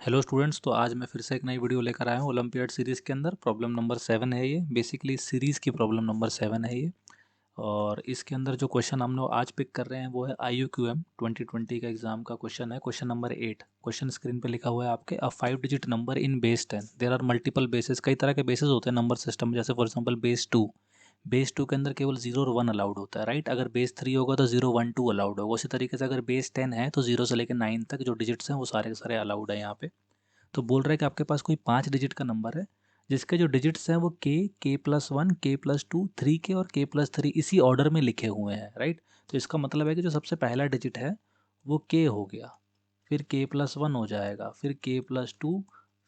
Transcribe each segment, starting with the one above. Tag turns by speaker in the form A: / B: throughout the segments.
A: Hello students, तो आज मैं फिर से एक नई वीडियो लेकर आया हूँ ओलंपियाड सीरीज़ के अंदर। प्रॉब्लम नंबर 7 है ये। बेसिकली सीरीज़ की प्रॉब्लम नंबर 7 है ये। और इसके अंदर जो क्वेश्चन हम लोग आज पिक कर रहे हैं वो है IUQM 2020 का एग्जाम का क्वेश्चन है, क्वेश्चन नंबर 8। क्वेश्चन स्क्रीन पे लिखा हुआ है आपके, a 5 digit number in base 10। There are multiple bases, कई तरह के बेसेस होते हैं नंबर सिस्टम में। जैसे फॉर एग्जाम्पल बेस 2, बेस 2 के अंदर केवल 0 और 1 अलाउड होता है, राइट। अगर बेस 3 होगा तो 0 1 2 अलाउड होगा। उसी तरीके से अगर बेस 10 है तो 0 से लेकर 9 तक जो डिजिट्स हैं वो सारे के सारे अलाउड है यहाँ पे। तो बोल रहा है कि आपके पास कोई 5 डिजिट का नंबर है जिसके जो डिजिट्स हैं वो K+1, K+2, 3K और K+3 इसी ऑर्डर में लिखे हुए हैं, राइट। तो इसका मतलब है कि जो सबसे पहला डिजिट है वो K हो गया, फिर K+1 हो जाएगा, फिर K+2,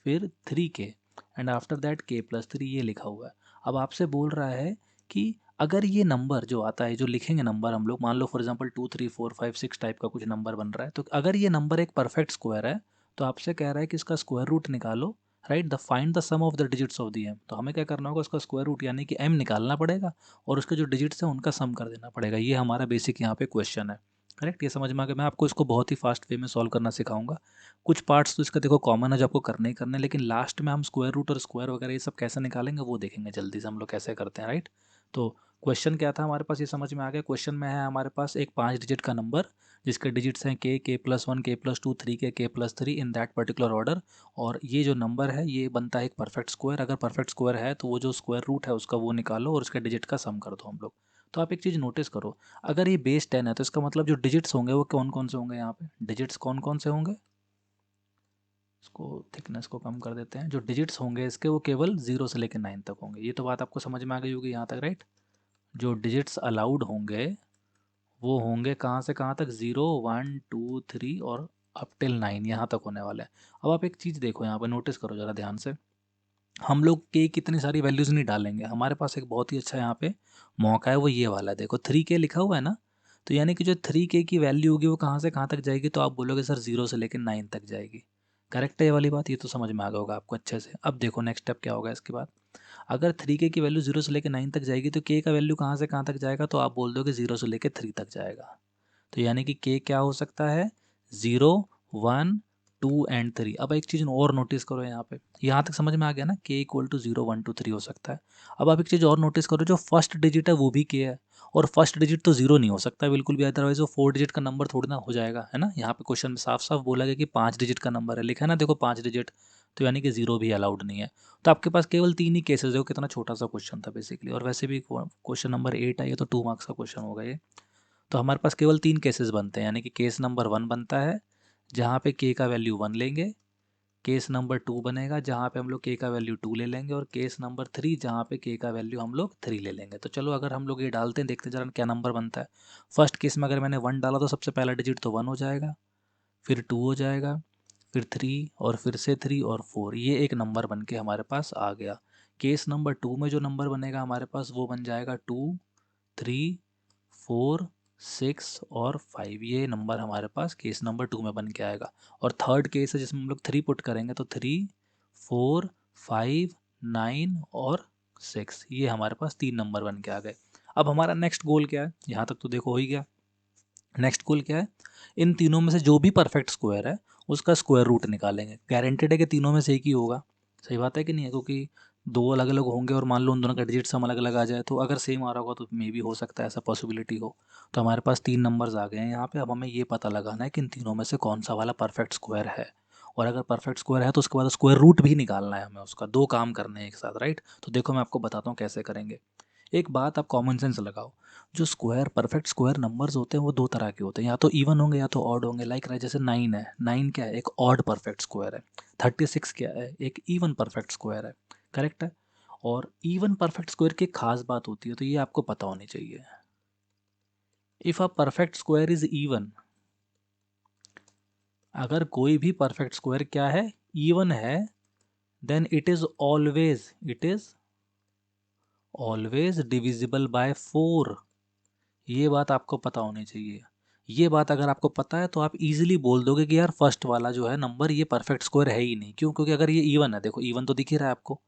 A: फिर 3K and after that K+3, ये लिखा हुआ है। अब आपसे बोल रहा है कि अगर ये नंबर जो आता है, जो लिखेंगे नंबर हम लोग, मान लो फॉर एग्जांपल 2 3 4 5 6 टाइप का कुछ नंबर बन रहा है, तो अगर ये नंबर एक परफेक्ट स्क्वायर है तो आपसे कह रहा है कि इसका स्क्वायर रूट निकालो, right. The find the sum of the digits of the M. तो हमें क्या करना होगा, उसका स्क्वायर रूट यानी कि एम निकालना पड़ेगा और उसके जो डिजिट्स हैं उनका सम कर देना पड़ेगा। ये हमारा बेसिक यहाँ पे क्वेश्चन है, करेक्ट। ये समझ में आ गया। मैं आपको इसको बहुत ही फास्ट वे में सॉल्व करना सिखाऊंगा। कुछ पार्ट्स तो इसका देखो कॉमन है जो आपको करने ही करने, लेकिन लास्ट में हम स्क्वायर रूट और स्क्वायर वगैरह ये सब कैसे निकालेंगे वो देखेंगे जल्दी से हम लोग कैसे करते हैं, राइट। तो क्वेश्चन क्या था हमारे पास, ये समझ में आ गया। क्वेश्चन में है हमारे पास एक 5 डिजिट का नंबर जिसके डिजिट्स हैं K+1, K+2, 3K, K+3 in that particular order. और ये जो नंबर है ये बनता है एक परफेक्ट स्क्वायर। अगर परफेक्ट स्क्वायर है तो वो जो स्क्वायर रूट है उसका वो निकालो और उसके डिजिट का सम कर दो हम लोग। तो आप एक चीज़ नोटिस करो, अगर ये बेस 10 है तो इसका मतलब जो डिजिट्स होंगे वो कौन कौन से होंगे, यहाँ पे डिजिट्स कौन कौन से होंगे। इसको थिकनेस को कम कर देते हैं। जो डिजिट्स होंगे इसके वो केवल 0 से लेकर 9 तक होंगे। ये तो बात आपको समझ में आ गई होगी यहाँ तक, राइट। जो डिजिट्स अलाउड होंगे वो होंगे कहाँ से कहाँ तक, 0 1 2 3 और अप टिल 9, यहाँ तक होने वाले हैं। अब आप एक चीज़ देखो, यहाँ पर नोटिस करो ज़रा ध्यान से। हम लोग के कितनी सारी वैल्यूज़ नहीं डालेंगे, हमारे पास एक बहुत ही अच्छा यहाँ पे मौका है, वो ये वाला है। देखो 3K लिखा हुआ है ना, तो यानी कि जो 3K की वैल्यू होगी वो कहाँ से कहाँ तक जाएगी, तो आप बोलोगे सर 0 से लेकर 9 तक जाएगी। करेक्ट है ये वाली बात, ये तो समझ में आ गया होगा आपको अच्छे से। अब देखो नेक्स्ट स्टेप क्या होगा इसके बाद। अगर 3K की वैल्यू 0 से लेकर 9 तक जाएगी तो K का वैल्यू कहाँ से कहाँ तक जाएगा, तो आप बोल दोगे 0 से लेकर 3 तक जाएगा। तो यानी कि K क्या हो सकता है, 0 1 2 एंड 3। अब एक चीज़ और नोटिस करो यहाँ तक समझ में आ गया ना, K = 0 1 2 3 हो सकता है। अब आप एक चीज़ और नोटिस करो, जो फर्स्ट डिजिट है वो भी K है और फर्स्ट डिजिट तो 0 नहीं हो सकता बिल्कुल भी, अदरवाइज वो 4 डिजिट का नंबर थोड़ी ना हो जाएगा, है ना। यहाँ पे क्वेश्चन में साफ साफ बोला गया कि 5 डिजिट का नंबर है, लिखा है ना देखो 5 डिजिट, तो यानी कि 0 भी अलाउड नहीं है। तो आपके पास केवल 3 ही केसेस है। कितना छोटा सा क्वेश्चन था बेसिकली, और वैसे भी क्वेश्चन नंबर 8 है ये, तो 2 मार्क्स का क्वेश्चन होगा ये। तो हमारे पास केवल 3 केसेस बनते हैं, यानी कि केस नंबर 1 बनता है जहाँ पे K का वैल्यू 1 लेंगे, केस नंबर 2 बनेगा जहाँ पे हम लोग K का वैल्यू 2 ले लेंगे, और केस नंबर 3 जहाँ पे K का वैल्यू हम लोग 3 ले लेंगे। तो चलो अगर हम लोग ये डालते हैं, देखते हैं जरा क्या नंबर बनता है। फर्स्ट केस में अगर मैंने 1 डाला तो सबसे पहला डिजिट तो 1 हो जाएगा, फिर 2 हो जाएगा, फिर 3 और फिर से 3 और 4, ये एक नंबर बन के हमारे पास आ गया। केस नंबर 2 में जो नंबर बनेगा हमारे पास वो बन जाएगा 2 3 4 6 और 5, ये नंबर हमारे पास केस नंबर 2 में बन के आएगा। और थर्ड केस है जिसमें हम लोग 3 पुट करेंगे, तो 3 4 5 9 और 6, ये हमारे पास 3 नंबर बन के आ गए। अब हमारा नेक्स्ट गोल क्या है, यहाँ तक तो देखो हो ही गया। नेक्स्ट गोल क्या है, इन तीनों में से जो भी परफेक्ट स्क्वायर है उसका स्क्वायर रूट निकालेंगे। गारंटेड है कि तीनों में से एक ही होगा, सही बात है कि नहीं है, क्योंकि दो अलग अलग होंगे और मान लो उन दोनों का डिजिट सम अलग अलग आ जाए, तो अगर सेम आ रहा होगा तो मे भी हो सकता है ऐसा पॉसिबिलिटी हो। तो हमारे पास 3 नंबर्स आ गए हैं यहाँ पे। अब हमें ये पता लगाना है कि इन तीनों में से कौन सा वाला परफेक्ट स्क्वायर है, और अगर परफेक्ट स्क्वायर है तो उसके बाद स्क्वायर रूट भी निकालना है हमें उसका। दो काम करने हैं एक साथ, राइट। तो देखो मैं आपको बताता हूँ कैसे करेंगे। एक बात आप कॉमन सेंस लगाओ, जो स्क्वायर परफेक्ट स्क्वायर नंबर्स होते हैं वो दो तरह के होते हैं, या तो इवन होंगे या तो ऑड होंगे। लाइक जैसे 9 है, 9 क्या है, एक ऑड परफेक्ट स्क्वायर है। 36 क्या है, एक इवन परफेक्ट स्क्वायर है, करेक्ट है। और इवन परफेक्ट स्क्वायर की एक खास बात होती है, तो ये आपको पता होनी चाहिए। If a perfect square is even, अगर कोई भी परफेक्ट स्क्वायर क्या है, इवन है, then it is always divisible by 4। ये बात आपको पता होनी चाहिए। ये बात अगर आपको पता है तो आप इजीली बोल दोगे कि यार फर्स्ट वाला जो है नंबर ये परफेक्ट स्क्वायर है ही नहीं। क्यों, क्योंकि अगर ये इवन है, देखो इवन तो दिख ही रहा है आपको,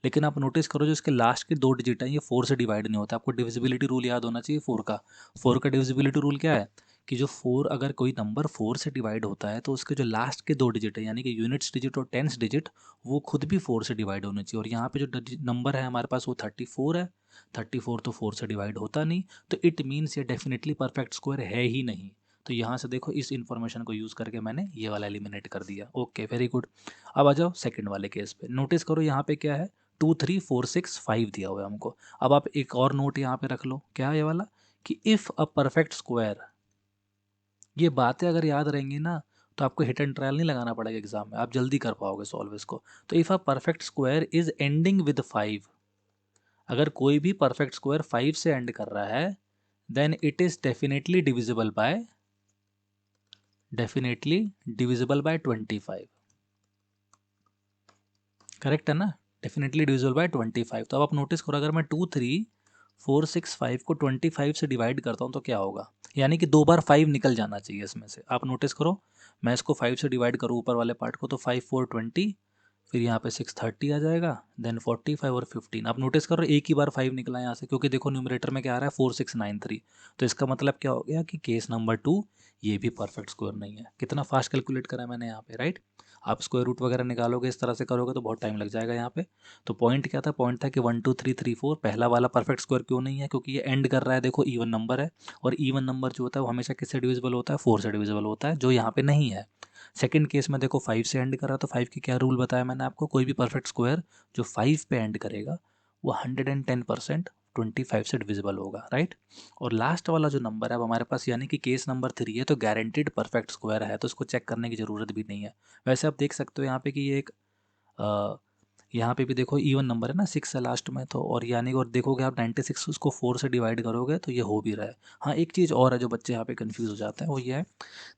A: लेकिन आप नोटिस करो जो इसके लास्ट के 2 डिजिट हैं ये 4 से डिवाइड नहीं होता। आपको डिविजिबिलिटी रूल याद होना चाहिए 4 का। 4 का डिविजिबिलिटी रूल क्या है कि जो 4, अगर कोई नंबर 4 से डिवाइड होता है तो उसके जो लास्ट के 2 डिजिट है यानी कि यूनिट्स डिजिट और टेंस डिजिट वो खुद भी 4 से डिवाइड होने चाहिए। और यहाँ पे जो नंबर है हमारे पास वो 34 है। 34 तो 4 से डिवाइड होता नहीं, तो इट मीन्स ये डेफिनेटली परफेक्ट स्क्वायर है ही नहीं। तो यहाँ से देखो इस इन्फॉर्मेशन को यूज़ करके मैंने ये वाला एलिमिनेट कर दिया। Okay, very good. अब आ जाओ सेकंड वाले केस पे। नोटिस करो यहाँ पे क्या है, 2 3 4 6 5 दिया हुआ है हमको। अब आप एक और नोट यहाँ पे रख लो, क्या है ये वाला, कि इफ़ अ परफेक्ट स्क्वायर, ये बातें अगर याद रहेंगी ना तो आपको हिट एंड ट्रायल नहीं लगाना पड़ेगा एग्जाम में, आप जल्दी कर पाओगे सॉल्व इसको। तो if a perfect square is ending with 5, अगर कोई भी परफेक्ट स्क्वायर 5 से एंड कर रहा है then it is definitely divisible by 25। Correct है ना, डेफिनेटली डिविजिबल बाय 25। तो अब आप नोटिस करो, अगर मैं 2 3 4 6 5 को 25 से डिवाइड करता हूँ तो क्या होगा, यानी कि 2 बार 5 निकल जाना चाहिए इसमें से। आप नोटिस करो, मैं इसको 5 से डिवाइड करूँ ऊपर वाले पार्ट को तो 5 4 20, फिर यहाँ पे 6 30 आ जाएगा, देन 45 और 15। आप नोटिस करो एक ही बार 5 निकला यहाँ से, क्योंकि देखो न्यूमरेटर में क्या आ रहा है 4693। तो इसका मतलब क्या हो गया कि केस नंबर 2 ये भी परफेक्ट स्क्वायर नहीं है। कितना फास्ट कैलकुलेट करा है मैंने यहाँ पे, राइट। आप स्क्वायर रूट वगैरह निकालोगे इस तरह से करोगे तो बहुत टाइम लग जाएगा यहाँ पे। तो पॉइंट क्या था, पॉइंट था कि 1 2 3 3 4 पहला वाला परफेक्ट स्क्वायर क्यों नहीं है, क्योंकि ये एंड कर रहा है, देखो इवन नंबर है, और इवन नंबर जो होता है वो हमेशा किससे डिविजिबल होता है, 4 से डिविजिबल होता है, जो यहाँ पे नहीं है। सेकंड केस में देखो 5 से एंड कर रहा है, तो 5 की क्या रूल बताया मैंने आपको, कोई भी परफेक्ट स्क्वायर जो 5 पे एंड करेगा वो 110% 25 से डिविजिबल होगा, राइट। और लास्ट वाला जो नंबर है अब हमारे पास, यानी कि केस नंबर 3 है, तो गारंटीड परफेक्ट स्क्वायर है, तो उसको चेक करने की ज़रूरत भी नहीं है। वैसे आप देख सकते हो यहाँ पे कि ये एक यहाँ पे भी देखो इवन नंबर है ना, 6 है लास्ट में, तो और यानी और देखोगे आप 96 उसको 4 से डिवाइड करोगे तो ये हो भी रहा है। हाँ, एक चीज़ और है जो बच्चे यहाँ पे कंफ्यूज हो जाते हैं, वो ये है,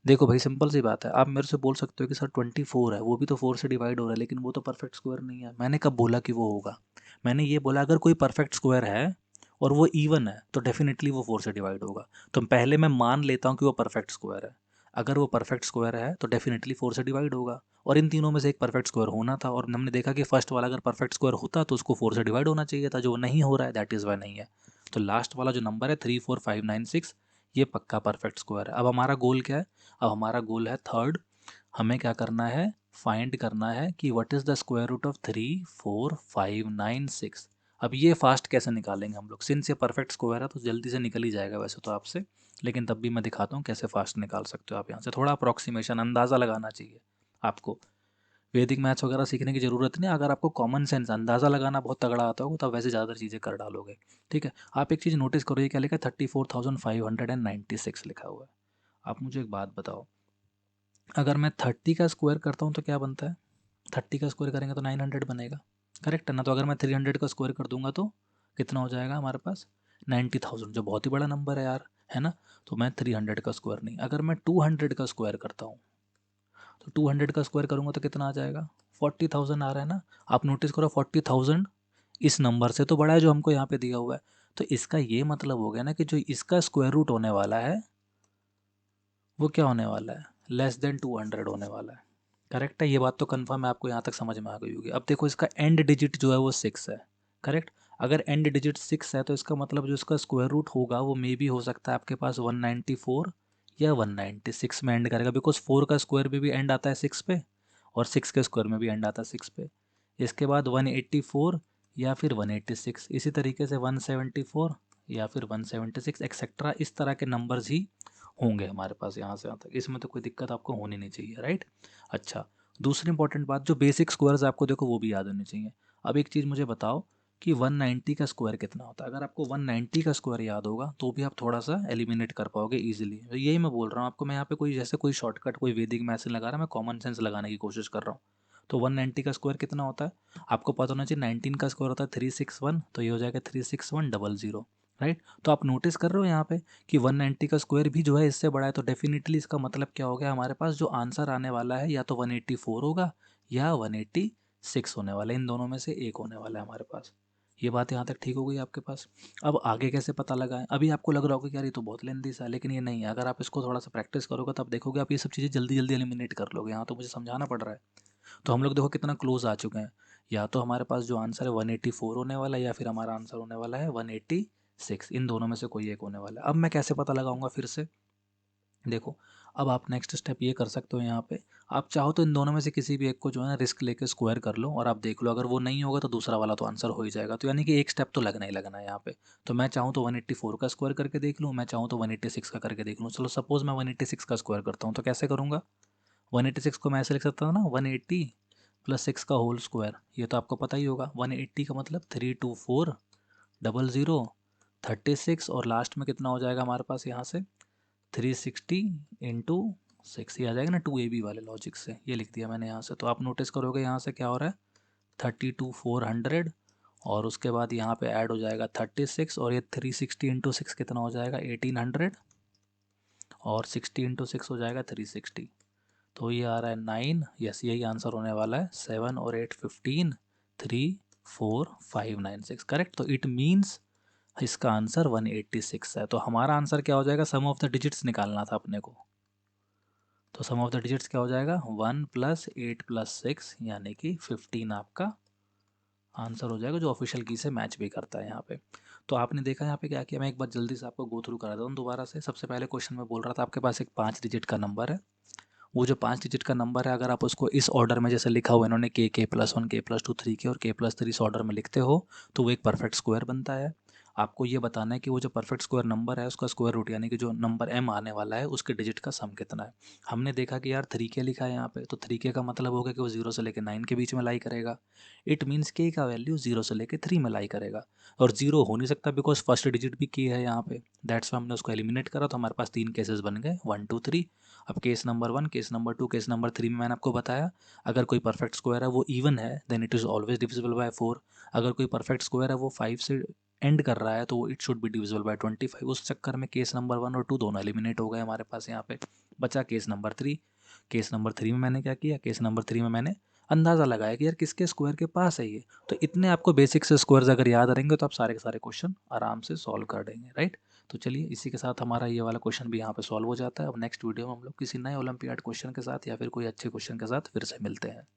A: देखो भाई सिंपल सी बात है, आप मेरे से बोल सकते हो कि सर 24 है, वो भी तो 4 से डिवाइड हो रहा है, लेकिन वो तो परफेक्ट स्क्वायर नहीं है। मैंने कब बोला कि वो होगा, मैंने ये बोला अगर कोई परफेक्ट स्क्वायर है और वो इवन है तो डेफिनेटली वो 4 से डिवाइड होगा। तो पहले मैं मान लेता हूँ कि वो परफेक्ट स्क्वायर है, अगर वो परफेक्ट स्क्वायर है तो डेफिनेटली 4 से डिवाइड होगा। और इन तीनों में से एक परफेक्ट स्क्वायर होना था, और हमने देखा कि फर्स्ट वाला अगर परफेक्ट स्क्वायर होता तो उसको 4 से डिवाइड होना चाहिए था, जो नहीं हो रहा है, दैट इज़ वाई नहीं है। तो लास्ट वाला जो नंबर है 34596 ये पक्का परफेक्ट स्क्वायर है। अब हमारा गोल क्या है, अब हमारा गोल है थर्ड, हमें क्या करना है, फाइंड करना है कि what is the square root of 34596। अब ये फास्ट कैसे निकालेंगे हम लोग, सिंस ये परफेक्ट स्क्वायर है तो जल्दी से निकल ही जाएगा वैसे तो आपसे, लेकिन तब भी मैं दिखाता हूँ कैसे फास्ट निकाल सकते हो आप। यहाँ से थोड़ा अप्रॉक्सीमेशन, अंदाज़ा लगाना चाहिए आपको। वैदिक मैथ्स वगैरह सीखने की ज़रूरत नहीं, अगर आपको कॉमन सेंस अंदाज़ा लगाना बहुत तगड़ा आता होगा तब वैसे ज़्यादा चीज़ें कर डालोगे। ठीक है, आप एक चीज़ नोटिस करो, ये क्या लिखा है, 34,596 लिखा हुआ है। आप मुझे एक बात बताओ, अगर मैं 30 का स्क्वायर करता हूँ तो क्या बनता है, 30 का स्क्वायर करेंगे तो 900 बनेगा, करेक्ट है ना। तो अगर मैं 300 का स्क्वायर कर दूंगा तो कितना हो जाएगा हमारे पास, 90,000, जो बहुत ही बड़ा नंबर है यार, है ना। तो मैं 300 का स्क्वायर नहीं, अगर मैं 200 का स्क्वायर करता हूँ तो 200 का स्क्वायर करूँगा तो कितना आ जाएगा, 40,000 आ रहा है ना। आप नोटिस करो 40,000 इस नंबर से तो बड़ा है जो हमको यहाँ पे दिया हुआ है। तो इसका ये मतलब हो गया ना कि जो इसका स्क्वायर रूट होने वाला है वो क्या होने वाला है, लेस देन 200 होने वाला है। करेक्ट है, ये बात तो कंफर्म है, आपको यहाँ तक समझ में आ गई होगी। अब देखो इसका एंड डिजिट जो है वो 6 है, करेक्ट। अगर एंड डिजिट 6 है तो इसका मतलब जो इसका स्क्वायर रूट होगा वो मे भी हो सकता है आपके पास 194 या 196 में एंड करेगा, बिकॉज 4 का स्क्वायर में भी एंड आता है 6 पे और 6 के स्क्वायर में भी एंड आता है 6 पे। इसके बाद 184 या फिर 186, इसी तरीके से 174 या फिर 176 एक्सेट्रा, इस तरह के नंबर्स ही होंगे हमारे पास यहाँ से यहाँ तक। इसमें तो कोई दिक्कत आपको होनी नहीं चाहिए, राइट। अच्छा, दूसरी इंपॉर्टेंट बात, जो बेसिक स्क्वायर्स आपको देखो वो भी याद होनी चाहिए। अब एक चीज़ मुझे बताओ कि 190 का स्क्वायर कितना होता है, अगर आपको 190 का स्क्वायर याद होगा तो भी आप थोड़ा सा एलिमिनेट कर पाओगे इजीली। तो यही मैं बोल रहा हूँ आपको, मैं यहाँ पे कोई जैसे कोई शॉर्टकट कोई वैदिक मैथ नहीं लगा रहा, मैं कॉमन सेंस लगाने की कोशिश कर रहा हूँ। तो 190 का स्क्वायर कितना होता है, आपको पता होना चाहिए। 19 का स्क्वायर होता है 361, तो ये हो जाएगा 36100, राइट। तो आप नोटिस कर रहे हो यहाँ पे कि 190 का स्क्वायर भी जो है इससे बड़ा है, तो डेफिनेटली इसका मतलब क्या हो गया, हमारे पास जो आंसर आने वाला है या तो 184 होगा या 186 होने वाला है, इन दोनों में से एक होने वाला है हमारे पास। ये बात यहाँ तक ठीक हो गई आपके पास। अब आगे कैसे पता लगाएं, अभी आपको लग रहा होगा कि यार ये तो बहुत लेंथी सा है, लेकिन ये नहीं है। अगर आप इसको थोड़ा सा प्रैक्टिस करोगे तब देखोगे आप ये सब चीज़ें जल्दी जल्दी एलिमिनेट कर लोगे। यहाँ तो मुझे समझाना पड़ रहा है। तो हम लोग देखो कितना क्लोज आ चुके हैं, या तो हमारे पास जो आंसर है 184 होने वाला है या फिर हमारा आंसर होने वाला है 186, इन दोनों में से कोई एक होने वाला है। अब मैं कैसे पता लगाऊंगा फिर से, देखो, अब आप नेक्स्ट स्टेप ये कर सकते हो यहाँ पे, आप चाहो तो इन दोनों में से किसी भी एक को जो है ना रिस्क लेके स्क्वायर कर लो और आप देख लो, अगर वो नहीं होगा तो दूसरा वाला तो आंसर हो ही जाएगा। तो यानी कि एक स्टेप तो लगना ही लगना है यहाँ पे। तो मैं चाहूँ तो 184 का स्क्वायर करके देख लूँ, मैं चाहूँ तो 186 का करके देख लूँ। चलो सपोज मैं 186 का स्क्वायर करता हूँ, तो कैसे करूँगा? 186 को मैं ऐसे लिख सकता हूँ ना, 180 प्लस 6 का होल स्क्वायर। ये तो आपको पता ही होगा, 180 का मतलब 32400 36 और लास्ट में कितना हो जाएगा हमारे पास यहाँ से 360 इंटू 6, ये आ जाएगा ना 2AB वाले लॉजिक से, ये लिख दिया मैंने यहाँ से। तो आप नोटिस करोगे यहाँ से क्या हो रहा है, 32400 और उसके बाद यहाँ पे ऐड हो जाएगा 36 और ये 360 इंटू 6 कितना हो जाएगा 1800 और 60 इंटू 6 हो जाएगा 360। तो ये आ रहा है 9, यस यही आंसर होने वाला है। 7 और 8 15, 3 4 5 9 6 करेक्ट। तो इट मीन्स इसका आंसर 186 है। तो हमारा आंसर क्या हो जाएगा, सम ऑफ द डिजिट्स निकालना था अपने को। तो सम ऑफ द डिजिट्स क्या हो जाएगा, 1 प्लस 8 प्लस 6 यानी कि 15 आपका आंसर हो जाएगा, जो ऑफिशियल की से मैच भी करता है यहाँ पे। तो आपने देखा यहाँ पे क्या किया, मैं एक बार जल्दी से आपको गो थ्रू करा दूँ दोबारा से। सबसे पहले क्वेश्चन में बोल रहा था आपके पास एक 5 डिजिट का नंबर है। वो जो 5 डिजिट का नंबर है, अगर आप उसको इस ऑर्डर में जैसे लिखा हुआ है इन्होंने k+1 k+2 3k और k+3 इस ऑर्डर में लिखते हो तो वो एक परफेक्ट स्क्वायर बनता है। आपको ये बताना है कि वो जो परफेक्ट स्क्वायर नंबर है उसका स्क्वायर रूट यानी कि जो नंबर m आने वाला है उसके डिजिट का सम कितना है। हमने देखा कि यार 3k लिखा है यहाँ पे, तो 3k का मतलब होगा कि वो 0 से लेकर 9 के बीच में लाई करेगा। इट मीन्स k का वैल्यू 0 से लेकर 3 में लाई करेगा और 0 हो नहीं सकता बिकॉज फर्स्ट डिजिट भी k है यहाँ पे। दैट्स वाई हमने उसको एलिमिनेट करा, तो हमारे पास 3 केसेस बन गए 1 2 3। अब case number 1, case number 2, case number 3 में मैंने आपको बताया अगर कोई परफेक्ट स्क्वायर है वो इवन है then it is always divisible by 4। अगर कोई परफेक्ट स्क्वायर है वो 5 से एंड कर रहा है तो it should be divisible by 25। उस चक्कर में केस नंबर 1 और 2 दोनों एलिमिनेट हो गए हमारे पास। यहाँ पे बचा केस नंबर 3। केस नंबर 3 में मैंने क्या किया, केस नंबर 3 में मैंने अंदाज़ा लगाया कि यार किसके स्क्वायर के पास है ये। तो इतने आपको बेसिक से स्क्वायर्स अगर याद रहेंगे तो आप सारे के सारे क्वेश्चन आराम से सॉल्व कर देंगे, राइट। तो चलिए इसी के साथ हमारा ये वाला क्वेश्चन भी यहाँ पे सॉल्व हो जाता है। अब नेक्स्ट वीडियो में हम लोग किसी नए ओलंपियाड क्वेश्चन के साथ या फिर कोई अच्छे क्वेश्चन के साथ फिर से मिलते हैं।